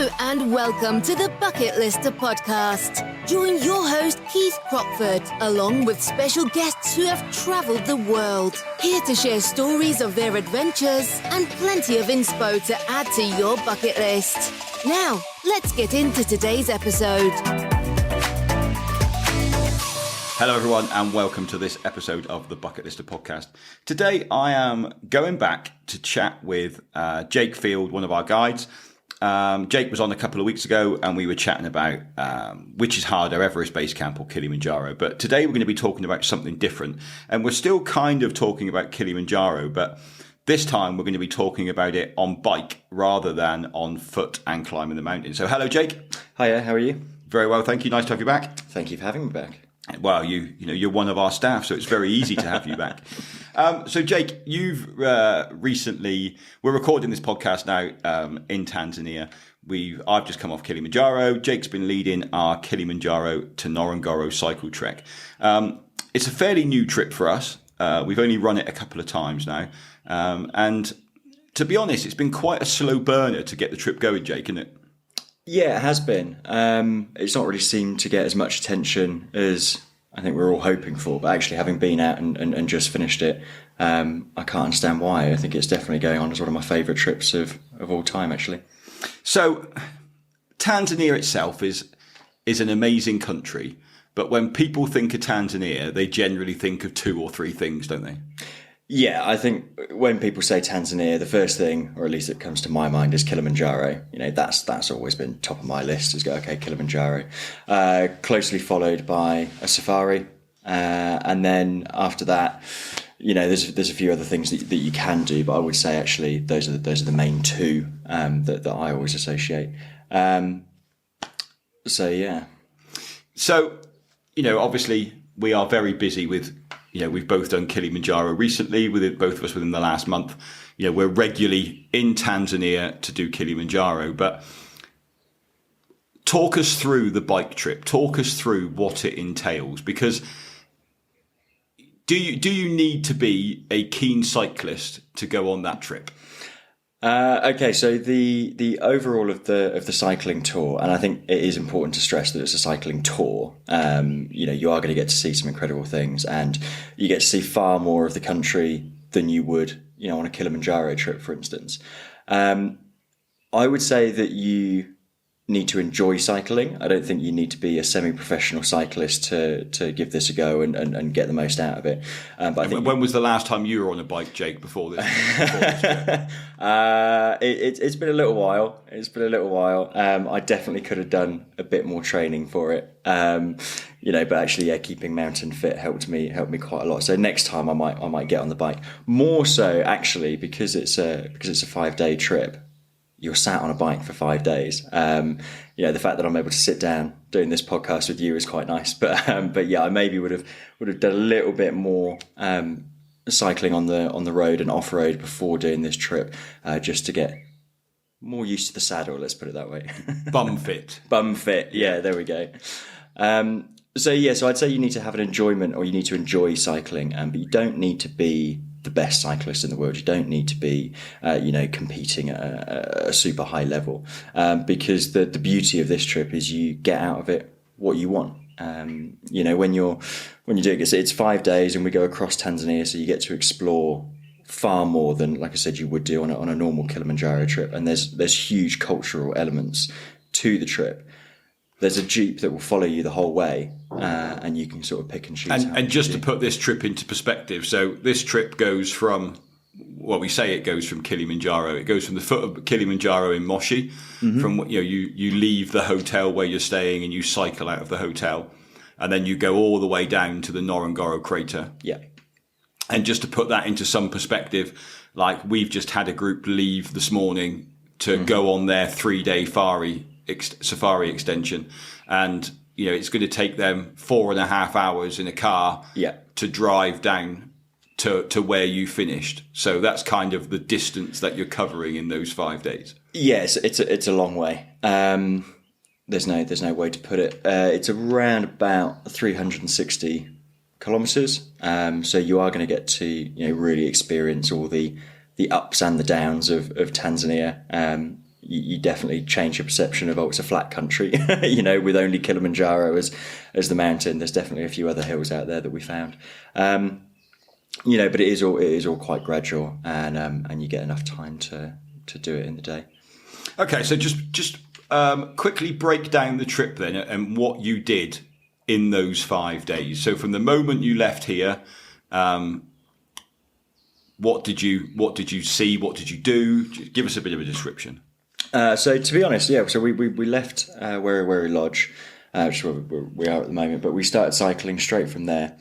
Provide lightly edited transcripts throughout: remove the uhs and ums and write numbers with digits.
Hello and welcome to the Bucket Lister podcast. Join your host Keith Crockford, along with special guests who have travelled the world, here to share stories of their adventures and plenty of inspo to add to your bucket list. Now, let's get into today's episode. Hello everyone and welcome to this episode of the Bucket Lister podcast. Today I am going back to chat with Jake Field, one of our guides. Jake was on a couple of weeks ago and we were chatting about which is harder, Everest Base Camp or Kilimanjaro. But today we're going to be talking about something different, and we're still kind of talking about Kilimanjaro, but this time we're going to be talking about it on bike rather than on foot and climbing the mountain. So hello Jake. Hiya, how are you? Very well, thank you. Nice to have you back. Thank you for having me back. Well, you're one of our staff, so it's very easy to have you back. So, Jake, you've recently, we're recording this podcast now in Tanzania. I've just come off Kilimanjaro. Jake's been leading our Kilimanjaro to Ngorongoro cycle trek. It's a fairly new trip for us. We've only run it a couple of times now. And to be honest, it's been quite a slow burner to get the trip going, Jake, isn't it? Yeah, it has been. It's not really seemed to get as much attention as I think we were all hoping for, but actually having been out and just finished it, I can't understand why. I think it's definitely going on as one of my favourite trips of all time, actually. So Tanzania itself is an amazing country, but when people think of Tanzania, they generally think of two or three things, don't they? Yeah, I think when people say Tanzania, the first thing, or at least it comes to my mind, is Kilimanjaro. You know, that's always been top of my list. Is go, okay, Kilimanjaro, closely followed by a safari, and then after that, you know, there's a few other things that you can do, but I would say actually those are the main two that I always associate. So yeah. So, you know, obviously we are very busy with. You know, we've both done Kilimanjaro recently, both of us within the last month. You know, we're regularly in Tanzania to do Kilimanjaro. But talk us through the bike trip. Talk us through what it entails. Because do you need to be a keen cyclist to go on that trip? Okay, so the overall of the cycling tour, and I think it is important to stress that it's a cycling tour. You know, you are going to get to see some incredible things, and you get to see far more of the country than you would, you know, on a Kilimanjaro trip, for instance. I would say that you need to enjoy cycling. I don't think you need to be a semi-professional cyclist to give this a go and get the most out of it. But I think when was the last time you were on a bike, Jake, before this? It's been a little while. I definitely could have done a bit more training for it. You know, but actually, yeah, keeping mountain fit helped me quite a lot. So next time I might get on the bike. More so, actually, because it's a 5-day trip. You're sat on a bike for 5 days. You know, the fact that I'm able to sit down doing this podcast with you is quite nice. But yeah, I maybe would have done a little bit more cycling on the road and off road before doing this trip, just to get more used to the saddle. Let's put it that way. Bum fit. Bum fit. Yeah, there we go. So I'd say you need to have an enjoyment, or you need to enjoy cycling, but you don't need to be the best cyclist in the world. You don't need to be, competing at a super high level, because the beauty of this trip is you get out of it what you want. You know, when you're doing it, it's 5 days and we go across Tanzania, so you get to explore far more than, like I said, you would do on a normal Kilimanjaro trip. And there's huge cultural elements to the trip. There's a Jeep that will follow you the whole way, and you can sort of pick and choose. And just to put this trip into perspective, so this trip goes from, well, we say it goes from Kilimanjaro. It goes from the foot of Kilimanjaro in Moshi. Mm-hmm. From, you know, you leave the hotel where you're staying and you cycle out of the hotel, and then you go all the way down to the Ngorongoro crater. Yeah. And just to put that into some perspective, like we've just had a group leave this morning to go on their 3-day safari extension, and you know it's going to take them 4.5 hours in a car to drive down to where you finished. So that's kind of the distance that you're covering in those 5 days. Yes, it's a long way. There's no way to put it. It's around about 360 kilometers. So you are going to get to, you know, really experience all the ups and the downs of Tanzania. you definitely change your perception of, it's a flat country, with only Kilimanjaro as the mountain. There's definitely a few other hills out there that we found. But it is all quite gradual, and you get enough time to do it in the day. Okay, so just quickly break down the trip then and what you did in those 5 days. So from the moment you left here, what did you see? What did you do? Give us a bit of a description. So to be honest, so we left Weri Lodge, which is where we are at the moment, but we started cycling straight from there.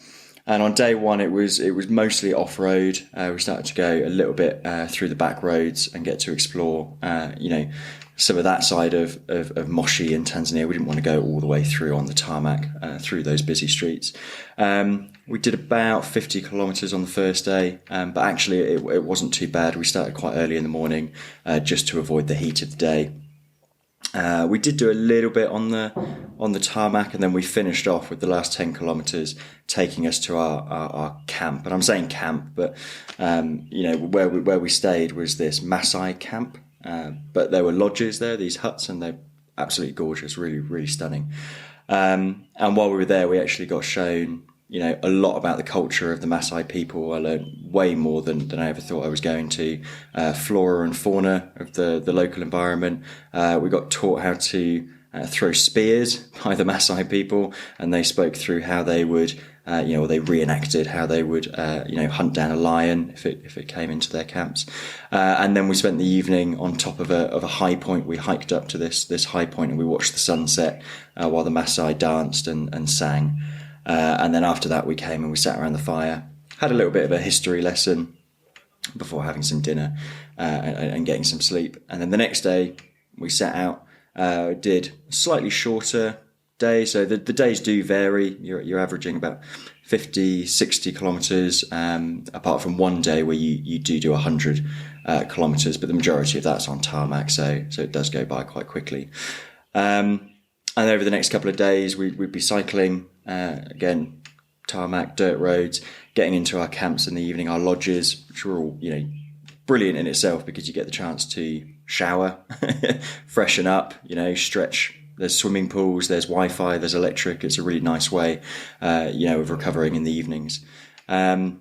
And on day one, it was mostly off-road. We started to go a little bit through the back roads and get to explore, some of that side of Moshi in Tanzania. We didn't want to go all the way through on the tarmac, through those busy streets. We did about 50 kilometres on the first day, but actually it wasn't too bad. We started quite early in the morning, just to avoid the heat of the day. We did do a little bit on the tarmac, and then we finished off with the last 10 kilometres taking us to our camp. And I'm saying camp, but where we stayed was this Maasai camp, but there were lodges there, these huts, and they're absolutely gorgeous, really, really stunning. And while we were there, we actually got shown a lot about the culture of the Maasai people. I learned way more than I ever thought I was going to. Flora and fauna of the local environment. We got taught how to throw spears by the Maasai people, and they spoke through how they would, they reenacted how they would, hunt down a lion if it came into their camps. And then we spent the evening on top of a high point. We hiked up to this high point and we watched the sunset while the Maasai danced and sang. And then after that, we came and we sat around the fire, had a little bit of a history lesson before having some dinner and getting some sleep. And then the next day, we set out, did a slightly shorter day. So the days do vary. You're averaging about 50, 60 kilometres, apart from one day where you do 100 kilometres, but the majority of that's on tarmac, so it does go by quite quickly. And over the next couple of days, we'd be cycling, again, tarmac, dirt roads, getting into our camps in the evening, our lodges, which were all, brilliant in itself because you get the chance to shower, freshen up, stretch. There's swimming pools, there's Wi-Fi, there's electric. It's a really nice way, of recovering in the evenings. On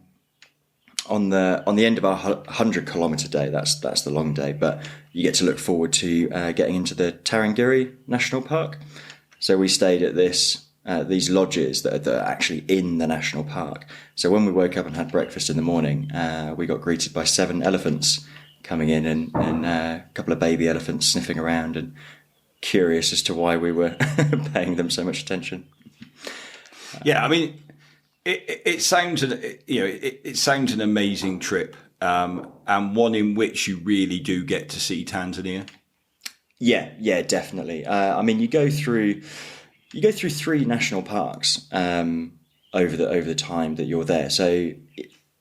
the end of our 100-kilometre day, that's the long day, but you get to look forward to getting into the Tarangire National Park. So we stayed at these lodges that are actually in the national park. So when we woke up and had breakfast in the morning, we got greeted by 7 elephants coming in and a couple of baby elephants sniffing around and curious as to why we were paying them so much attention. Yeah, I mean, it sounds an amazing trip, and one in which you really do get to see Tanzania. Yeah, definitely. I mean, you go through 3 national parks over the time that you're there. So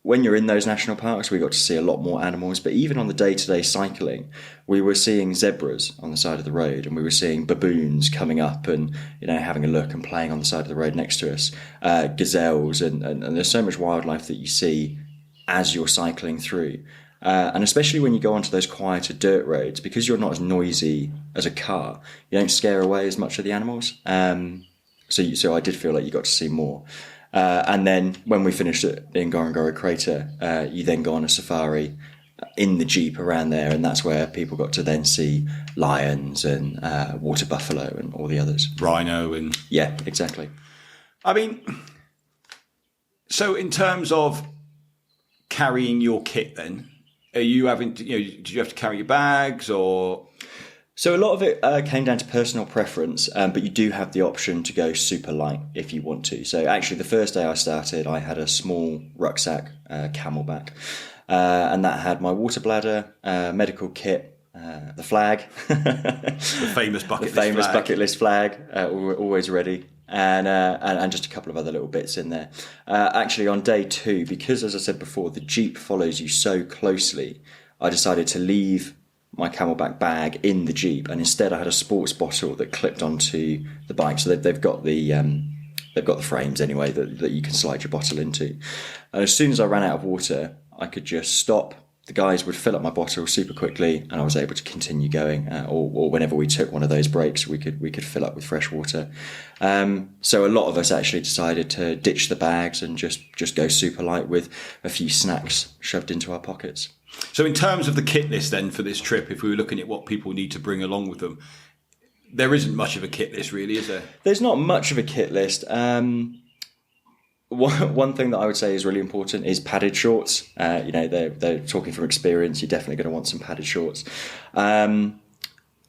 when you're in those national parks, we got to see a lot more animals. But even on the day-to-day cycling, we were seeing zebras on the side of the road, and we were seeing baboons coming up and having a look and playing on the side of the road next to us. Gazelles and there's so much wildlife that you see as you're cycling through. And especially when you go onto those quieter dirt roads, because you're not as noisy as a car, you don't scare away as much of the animals. So I did feel like you got to see more. And then when we finished at the Ngorongoro crater, you then go on a safari in the Jeep around there, and that's where people got to then see lions and water buffalo and all the others. Rhino and... Yeah, exactly. I mean, so in terms of carrying your kit then, are you having to, did you have to carry your bags or... So a lot of it came down to personal preference, but you do have the option to go super light if you want to. So actually the first day I started, I had a small rucksack, camelback, and that had my water bladder, medical kit, the flag. The famous bucket list flag, always ready. And just a couple of other little bits in there. Actually on day 2, because as I said before, the Jeep follows you so closely, I decided to leave my camelback bag in the Jeep, and instead I had a sports bottle that clipped onto the bike. So they've got the frames anyway that you can slide your bottle into. And as soon as I ran out of water, I could just stop the guys would fill up my bottle super quickly, and I was able to continue going. Or whenever we took one of those breaks, we could fill up with fresh water. So a lot of us actually decided to ditch the bags and just go super light with a few snacks shoved into our pockets. So in terms of the kit list then for this trip, if we were looking at what people need to bring along with them, there isn't much of a kit list really, is there? There's not much of a kit list. One thing that I would say is really important is padded shorts. They're talking from experience. You're definitely going to want some padded shorts. 1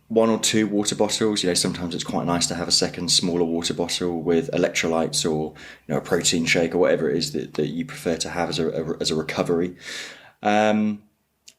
or 2 water bottles. Sometimes it's quite nice to have a second smaller water bottle with electrolytes or a protein shake or whatever it is that you prefer to have as a recovery.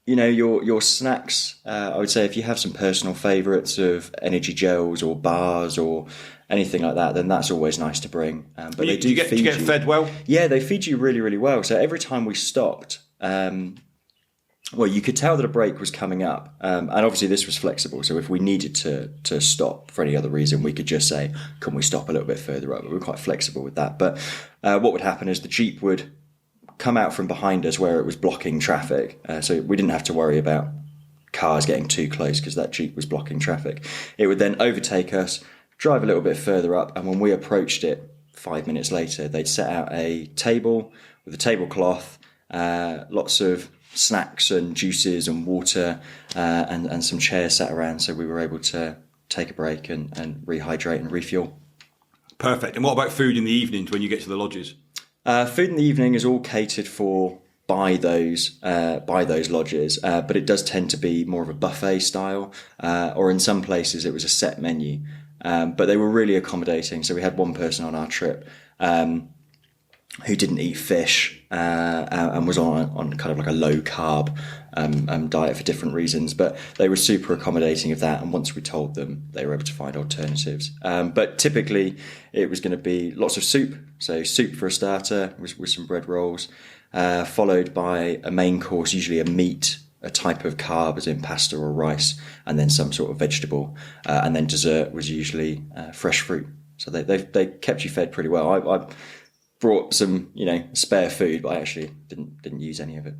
Your snacks, I would say if you have some personal favourites of energy gels or bars or anything like that, then that's always nice to bring. But they do feed you. Do you get fed well? Yeah, they feed you really, really well. So every time we stopped, you could tell that a break was coming up. And obviously this was flexible. So if we needed to stop for any other reason, we could just say, can we stop a little bit further up? We were quite flexible with that. But what would happen is the Jeep would come out from behind us where it was blocking traffic. So we didn't have to worry about cars getting too close because that Jeep was blocking traffic. It would then overtake us, drive a little bit further up, and when we approached it 5 minutes later, they'd set out a table with a tablecloth, lots of snacks and juices and water, and some chairs sat around, so we were able to take a break and rehydrate and refuel. Perfect. And what about food in the evenings when you get to the lodges? Food in the evening is all catered for by those lodges, but it does tend to be more of a buffet style, or in some places it was a set menu. But they were really accommodating. So we had one person on our trip who didn't eat fish and was on kind of like a low carb diet for different reasons. But they were super accommodating of that. And once we told them, they were able to find alternatives. But typically it was going to be lots of soup. So soup for a starter with some bread rolls, followed by a main course, usually a meat, a type of carb as in pasta or rice, and then some sort of vegetable. And then dessert was usually fresh fruit. So they kept you fed pretty well. I brought some, spare food, but I actually didn't use any of it.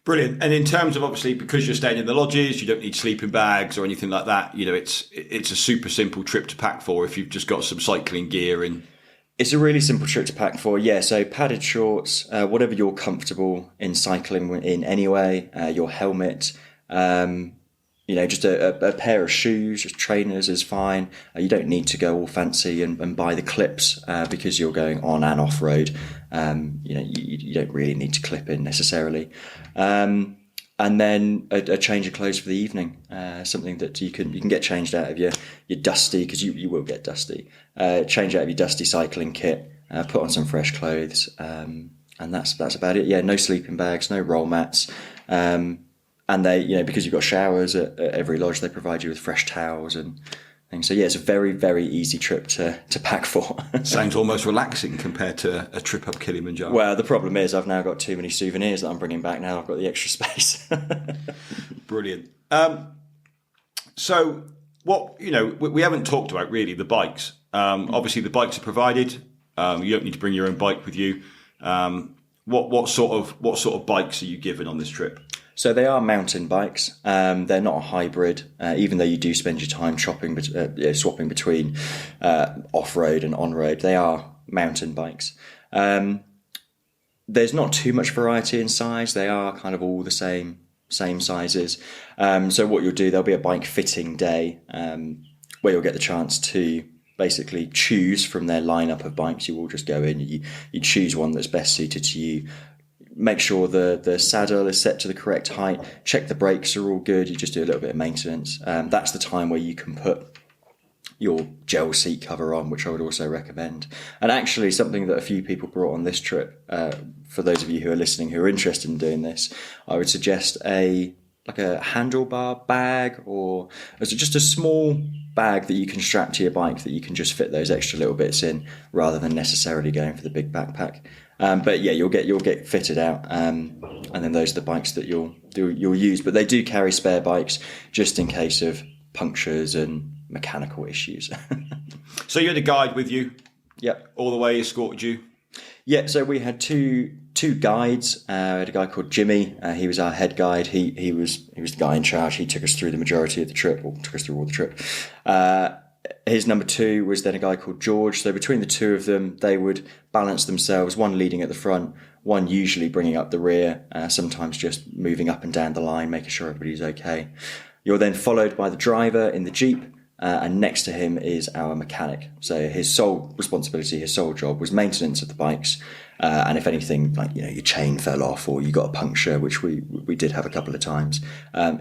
Brilliant. And in terms of obviously, because you're staying in the lodges, you don't need sleeping bags or anything like that. It's a super simple trip to pack for if you've just got some cycling gear and. It's a really simple trip to pack for, yeah. So padded shorts, whatever you're comfortable in cycling in anyway, your helmet, just a pair of shoes, just trainers is fine. You don't need to go all fancy and buy the clips because you're going on and off road. You don't really need to clip in necessarily. And then a change of clothes for the evening, something that you can get changed out of your dusty, because you will get dusty. Change out of your dusty cycling kit, put on some fresh clothes, and that's about it. Yeah, no sleeping bags, no roll mats, and they, because you've got showers at every lodge, they provide you with fresh towels and things. So yeah, it's a very, very easy trip to pack for. Sounds almost relaxing compared to a trip up Kilimanjaro. Well, the problem is I've now got too many souvenirs that I'm bringing back now. I've got the extra space. Brilliant. So what, we haven't talked about really the bikes. Obviously the bikes are provided. You don't need to bring your own bike with you. What sort of bikes are you given on this trip? So they are mountain bikes. They're not a hybrid, even though you do spend your time swapping between off-road and on-road. They are mountain bikes. There's not too much variety in size. They are kind of all the same sizes. So what you'll do, there'll be a bike fitting day where you'll get the chance to basically choose from their lineup of bikes. You will just go in, you choose one that's best suited to you. Make sure the saddle is set to the correct height. Check the brakes are all good. You just do a little bit of maintenance. That's the time where you can put your gel seat cover on, which I would also recommend. And actually something that a few people brought on this trip, for those of you who are listening who are interested in doing this, I would suggest a handlebar bag, or just a small bag that you can strap to your bike that you can just fit those extra little bits in rather than necessarily going for the big backpack. But yeah, you'll get fitted out, and then those are the bikes that you'll use. But they do carry spare bikes just in case of punctures and mechanical issues. So you had a guide with you? Yep. All the way escorted you? Yeah, so we had two 2 guides. We had a guy called Jimmy. He was our head guide. He was the guy in charge. He took us through the majority of the trip, or took us through all the trip. His number 2 was then a guy called George. So between the 2 of them, they would balance themselves, one leading at the front, one usually bringing up the rear, sometimes just moving up and down the line, making sure everybody's okay. You're then followed by the driver in the Jeep, and next to him is our mechanic. So his sole responsibility, his sole job was maintenance of the bikes. And if anything, like, your chain fell off or you got a puncture, which we did have a couple of times,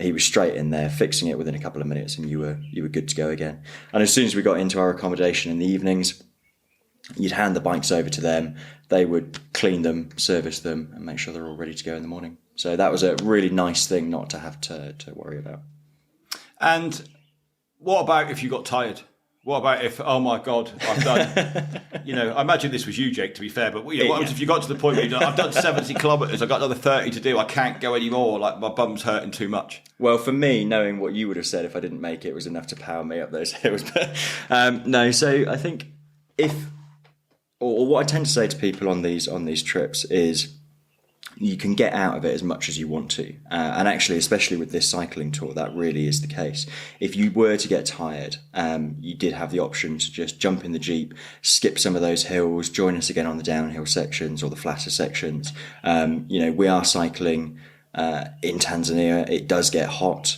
he was straight in there fixing it within a couple of minutes, and you were good to go again. And as soon as we got into our accommodation in the evenings, you'd hand the bikes over to them. They would clean them, service them, and make sure they're all ready to go in the morning. So that was a really nice thing not to have to worry about. And what about if you got tired? What about if, oh my God, I've done, I imagine this was you, Jake, to be fair, but what happens if you got to the point where I've done 70 kilometres, I've got another 30 to do, I can't go anymore, like my bum's hurting too much? Well, for me, knowing what you would have said if I didn't make it was enough to power me up those hills. But no, so I think what I tend to say to people on these trips is, you can get out of it as much as you want to. And actually, especially with this cycling tour, that really is the case. If you were to get tired, you did have the option to just jump in the Jeep, skip some of those hills, join us again on the downhill sections or the flatter sections. We are cycling in Tanzania. It does get hot.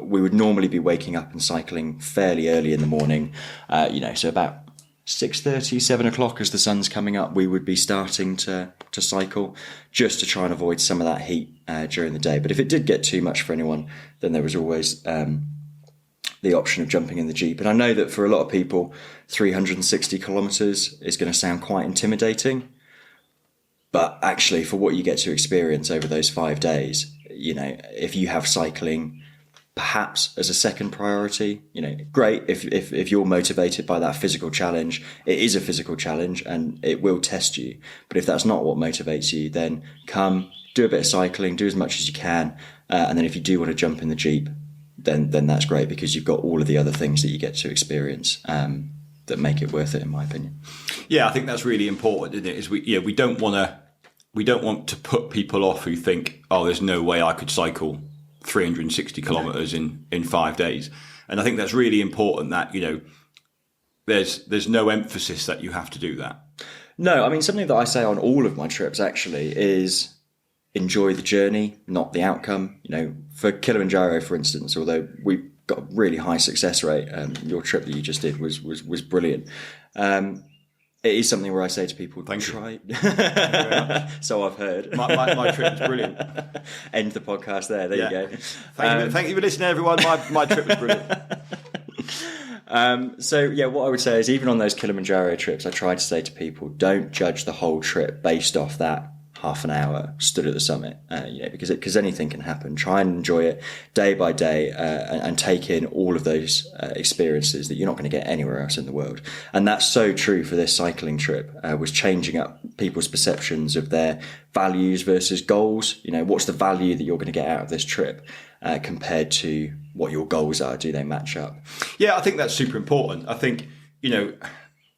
We would normally be waking up and cycling fairly early in the morning, so about 6:30, 7 o'clock as the sun's coming up, we would be starting to cycle, just to try and avoid some of that heat during the day. But if it did get too much for anyone, then there was always the option of jumping in the Jeep. And I know that for a lot of people, 360 kilometres is going to sound quite intimidating. But actually, for what you get to experience over those 5 days, if you have cycling perhaps as a second priority, great. If you're motivated by that physical challenge, it is a physical challenge and it will test you. But if that's not what motivates you, then come, do a bit of cycling, do as much as you can. And then if you do want to jump in the Jeep, then that's great, because you've got all of the other things that you get to experience that make it worth it, in my opinion. Yeah, I think that's really important, isn't it? Is we don't want to put people off who think, oh, there's no way I could cycle 360 kilometres in 5 days. And I think that's really important, that there's no emphasis that you have to do that. No, I mean, something that I say on all of my trips actually is enjoy the journey, not the outcome. For Kilimanjaro, for instance, although we got a really high success rate, your trip that you just did was brilliant. It is something where I say to people, try. So I've heard. My trip was brilliant. End the podcast there. There you go. Thank you for listening, everyone. My trip was brilliant. What I would say is, even on those Kilimanjaro trips, I try to say to people, don't judge the whole trip based off that half an hour stood at the summit, because anything can happen. Try and enjoy it day by day, and take in all of those experiences that you're not going to get anywhere else in the world. And that's so true for this cycling trip, was changing up people's perceptions of their values versus goals. What's the value that you're going to get out of this trip compared to what your goals are? Do they match up? Yeah, I think that's super important. I think,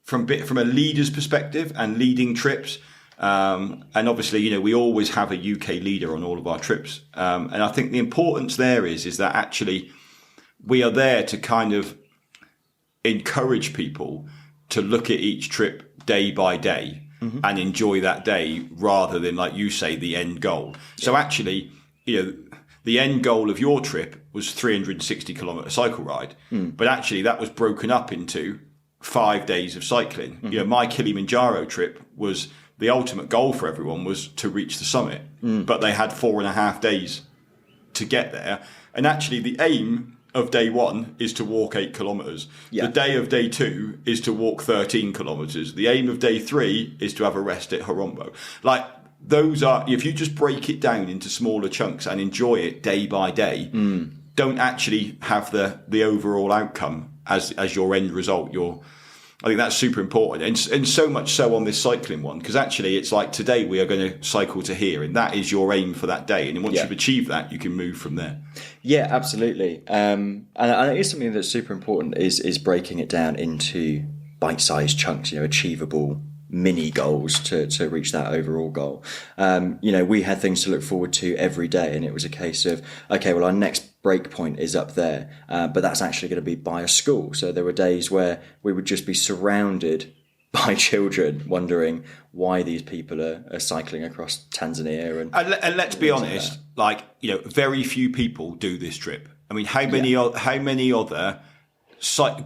from a leader's perspective and leading trips, and obviously, we always have a UK leader on all of our trips. And I think the importance there is that actually we are there to kind of encourage people to look at each trip day by day, mm-hmm. and enjoy that day, rather than, like you say, the end goal. So actually, the end goal of your trip was 360 kilometre cycle ride, but actually that was broken up into 5 days of cycling. Mm-hmm. My Kilimanjaro trip was, the ultimate goal for everyone was to reach the summit, but they had 4.5 days to get there. And actually the aim of day 1 is to walk 8 kilometres. Yeah. The day of day 2 is to walk 13 kilometres. The aim of day 3 is to have a rest at Ngorongoro. Like, those are, if you just break it down into smaller chunks and enjoy it day by day, don't actually have the overall outcome as your end result. I think that's super important, and so much so on this cycling one, because actually it's like, today we are going to cycle to here, and that is your aim for that day. And then once you've achieved that, you can move from there. Yeah, absolutely. And it is something that's super important, is breaking it down into bite-sized chunks, achievable mini goals to reach that overall goal. We had things to look forward to every day, and it was a case of, okay, well, our next break point is up there, but that's actually going to be by a school. So there were days where we would just be surrounded by children wondering why these people are cycling across Tanzania. And let's be honest, very few people do this trip. I mean, how many other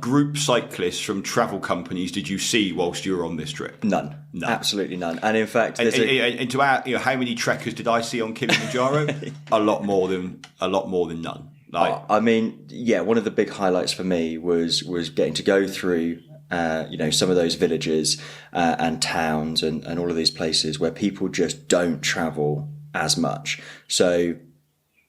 group cyclists from travel companies did you see whilst you were on this trip? None. Absolutely none. And in fact, how many trekkers did I see on Kilimanjaro? a lot more than none. One of the big highlights for me was getting to go through some of those villages and towns and all of these places where people just don't travel as much. So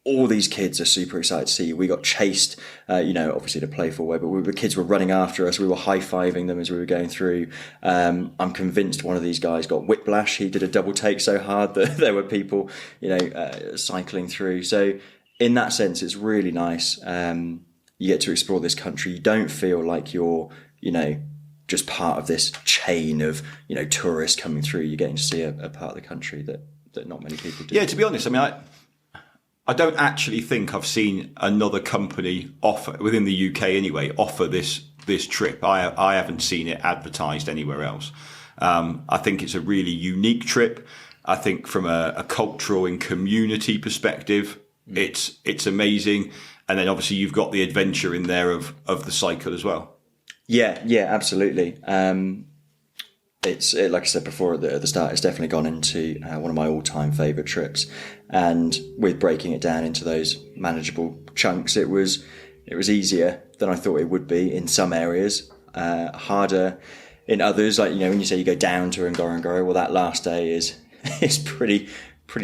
all these kids are super excited to see you. We got chased, obviously in a playful way, but the kids were running after us. We were high-fiving them as we were going through. I'm convinced one of these guys got whiplash. He did a double take so hard that there were people, cycling through. So in that sense, it's really nice. You get to explore this country. You don't feel like you're, just part of this chain of, tourists coming through. You're getting to see a part of the country that not many people do. Yeah, to be honest, I mean, I don't actually think I've seen another company offer, within the UK anyway, offer this trip. I haven't seen it advertised anywhere else. I think it's a really unique trip. I think from a cultural and community perspective, it's amazing. And then obviously you've got the adventure in there of the cycle as well. Yeah, absolutely. It's like I said before at the start, it's definitely gone into one of my all-time favourite trips. And with breaking it down into those manageable chunks, it was easier than I thought it would be in some areas, harder in others. Like, when you say you go down to Ngorongoro, well, that last day is pretty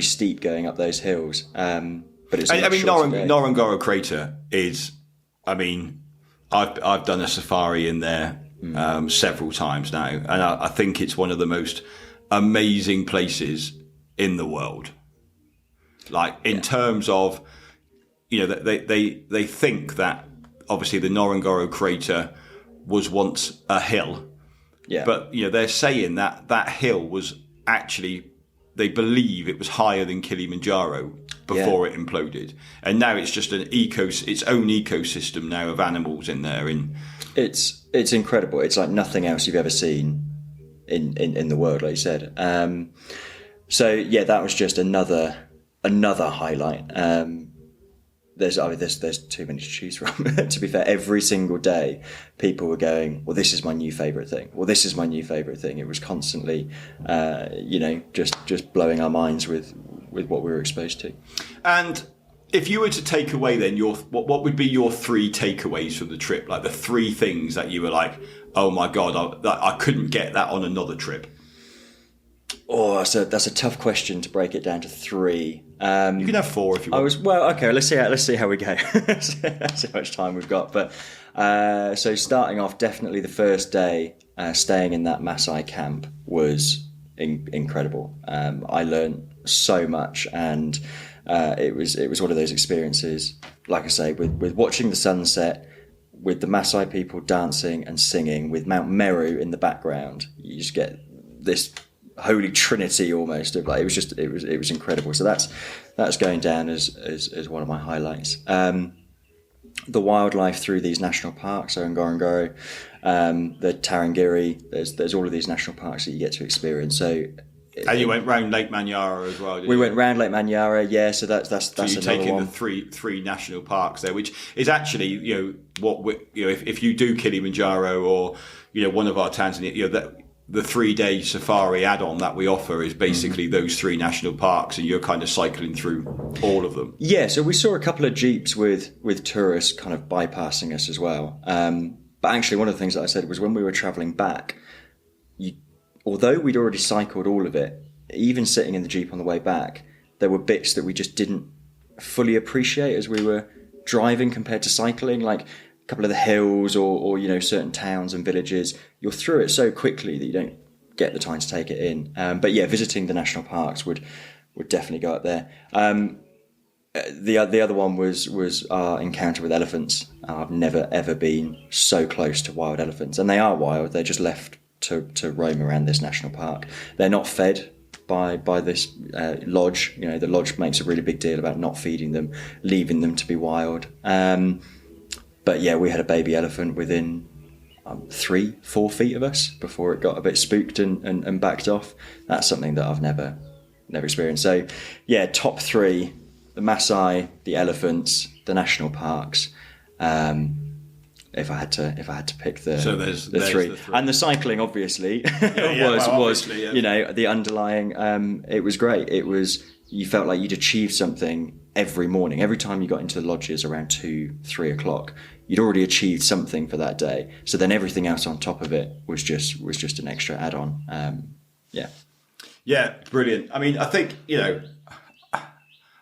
steep going up those hills. But it's Ngorongoro Crater is, I've done a safari in there several times now, and I think it's one of the most amazing places in the world. In terms of, they think that obviously the Ngorongoro Crater was once a hill, but they're saying that hill was actually, they believe it was higher than Kilimanjaro before it imploded, and now it's just its own ecosystem now of animals in there. It's incredible. It's like nothing else you've ever seen in the world, like you said. That was just another highlight. There's too many to choose from. To be fair, every single day people were going, well, this is my new favourite thing. Well, this is my new favourite thing. It was constantly, just blowing our minds with what we were exposed to. And if you were to take away then what would be your three takeaways from the trip? Like the three things that you were like, oh my God, I couldn't get that on another trip. Oh, that's a tough question to break it down to three. You can have four if you want. Okay. Let's see how we go. That's how much time we've got. But so starting off, definitely the first day, staying in that Maasai camp was incredible. I learned so much, and it was one of those experiences. Like I say, with watching the sunset, with the Maasai people dancing and singing, with Mount Meru in the background, you just get this holy trinity almost of it was incredible. So that's going down as one of my highlights. The wildlife through these national parks, so Ngorongoro, the Tarangire, there's all of these national parks that you get to experience. So and you went round Lake Manyara as well, didn't you? We went round Lake Manyara, yeah. So that's so you're another taking one. the three national parks there, which is actually if you do Kilimanjaro or one of our Tanzania, the 3-day safari add-on that we offer is basically those three national parks, and you're kind of cycling through all of them. Yeah, so we saw a couple of jeeps with tourists kind of bypassing us as well. But actually, one of the things that I said was when we were travelling back, although we'd already cycled all of it, even sitting in the jeep on the way back, there were bits that we just didn't fully appreciate as we were driving compared to cycling, like a couple of the hills or certain towns and villages. You're through it so quickly that you don't get the time to take it in. But yeah, visiting the national parks would definitely go up there. The other one was our encounter with elephants. I've never ever been so close to wild elephants, and they are wild. They're just left to roam around this national park. They're not fed by this lodge. You know, the lodge makes a really big deal about not feeding them, leaving them to be wild. But yeah, we had a baby elephant within 3-4 feet of us before it got a bit spooked and backed off. That's something that I've never experienced. So yeah, top 3: the Maasai, the elephants, the national parks. If I had to pick the 3, and the cycling obviously was you know, the underlying. It was great. It was, you felt like you'd achieved something every morning. Every time you got into the lodges around 2-3 o'clock, you'd already achieved something for that day. So then everything else on top of it was just an extra add-on. Yeah, brilliant. I mean, I think, you know,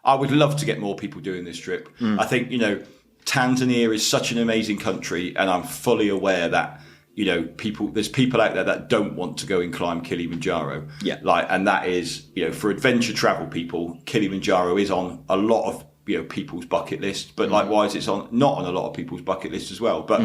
I would love to get more people doing this trip. I think, you know, Tanzania is such an amazing country, and I'm fully aware that, you know, there's people out there that don't want to go and climb Kilimanjaro. Yeah. And that is, you know, for adventure travel people, Kilimanjaro is on a lot of, you know, people's bucket list, but likewise it's not on a lot of people's bucket list as well. But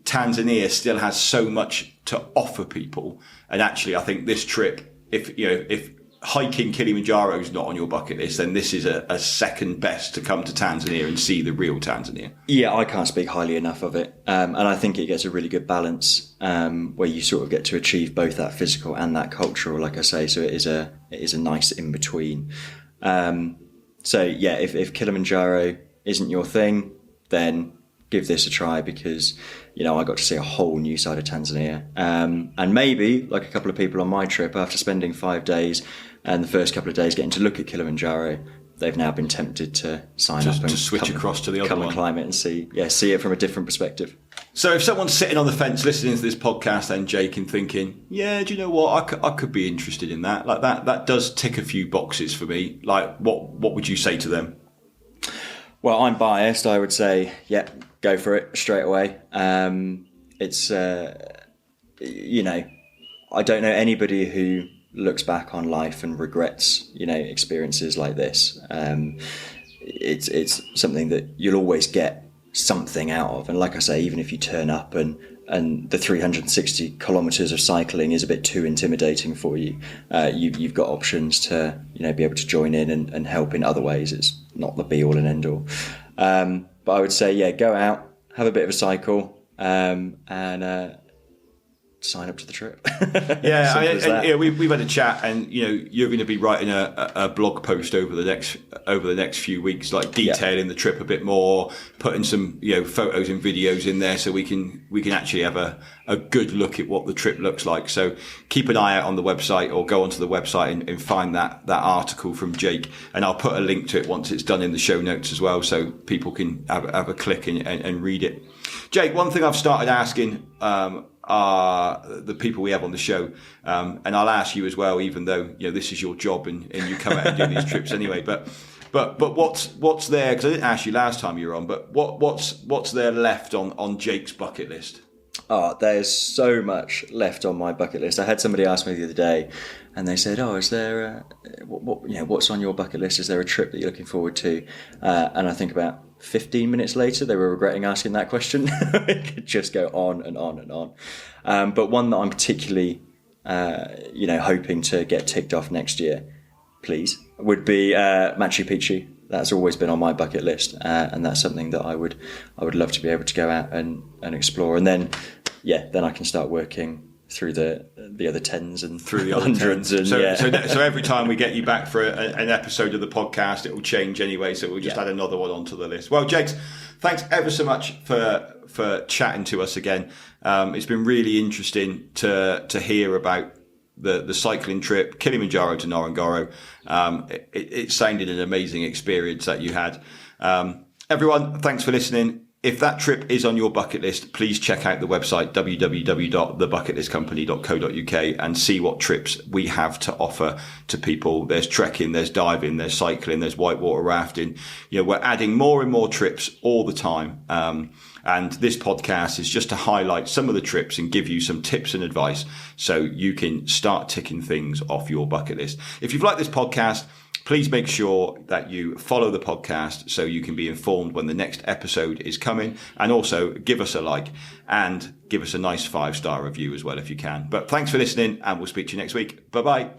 Tanzania still has so much to offer people. And actually, I think this trip, if hiking Kilimanjaro is not on your bucket list, then this is a second best to come to Tanzania and see the real Tanzania. Yeah, I can't speak highly enough of it. And I think it gets a really good balance where you sort of get to achieve both that physical and that cultural, like I say. So it is a nice in-between. So yeah, if Kilimanjaro isn't your thing, then give this a try, because, you know, I got to see a whole new side of Tanzania. And maybe, like a couple of people on my trip, after spending 5 days and the first couple of days getting to look at Kilimanjaro, they've now been tempted to sign up and to switch across to the other one. Come and climb it and see it from a different perspective. So if someone's sitting on the fence listening to this podcast, then Jake, and thinking, yeah, do you know what, I could be interested in that. Like that does tick a few boxes for me. Like what would you say to them? Well, I'm biased. I would say, yeah, go for it straight away. It's you know, I don't know anybody who looks back on life and regrets, you know, experiences like this. It's something that you'll always get something out of. And like I say, even if you turn up and the 360 kilometres of cycling is a bit too intimidating for you, you've got options to, you know, be able to join in and help in other ways. It's not the be all and end all. But I would say, yeah, go out, have a bit of a cycle, and sign up to the trip. Yeah, we've had a chat, and you know, you're going to be writing a blog post over the next few weeks, like detailing the trip a bit more, putting some, you know, photos and videos in there, so we can actually have a good look at what the trip looks like. So keep an eye out on the website, or go onto the website and find that article from Jake, and I'll put a link to it once it's done in the show notes as well, so people can have a click and read it. Jake, one thing I've started asking the people we have on the show, and I'll ask you as well, even though, you know, this is your job and you come out and do these trips anyway, but what's there, because I didn't ask you last time you were on, but what's there left on Jake's bucket list? Oh, there's so much left on my bucket list. I had somebody ask me the other day, and they said, "Oh, is there what's on your bucket list? Is there a trip that you're looking forward to?" And I think about 15 minutes later, they were regretting asking that question. It could just go on and on and on. But one that I'm particularly, hoping to get ticked off next year, please, would be Machu Picchu. That's always been on my bucket list, and that's something that I would love to be able to go out and explore. And then I can start working through the other tens and through the hundreds. And so every time we get you back for an episode of the podcast, it will change anyway. So we'll just add another one onto the list. Well, Jakes, thanks ever so much for chatting to us again. It's been really interesting to hear about the cycling trip, Kilimanjaro to Ngorongoro. It sounded an amazing experience that you had. Everyone, thanks for listening. If that trip is on your bucket list, please check out the website www.thebucketlistcompany.co.uk and see what trips we have to offer to people. There's trekking, there's diving, there's cycling, there's whitewater rafting. You know, we're adding more and more trips all the time. And this podcast is just to highlight some of the trips and give you some tips and advice so you can start ticking things off your bucket list. If you've liked this podcast, Please make sure that you follow the podcast so you can be informed when the next episode is coming, and also give us a like and give us a nice 5-star review as well if you can. But thanks for listening, and we'll speak to you next week. Bye-bye.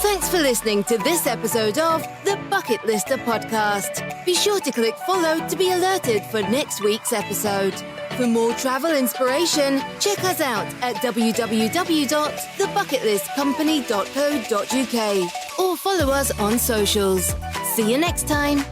Thanks for listening to this episode of the Bucket Lister podcast. Be sure to click follow to be alerted for next week's episode. For more travel inspiration, check us out at www.thebucketlistcompany.co.uk or follow us on socials. See you next time.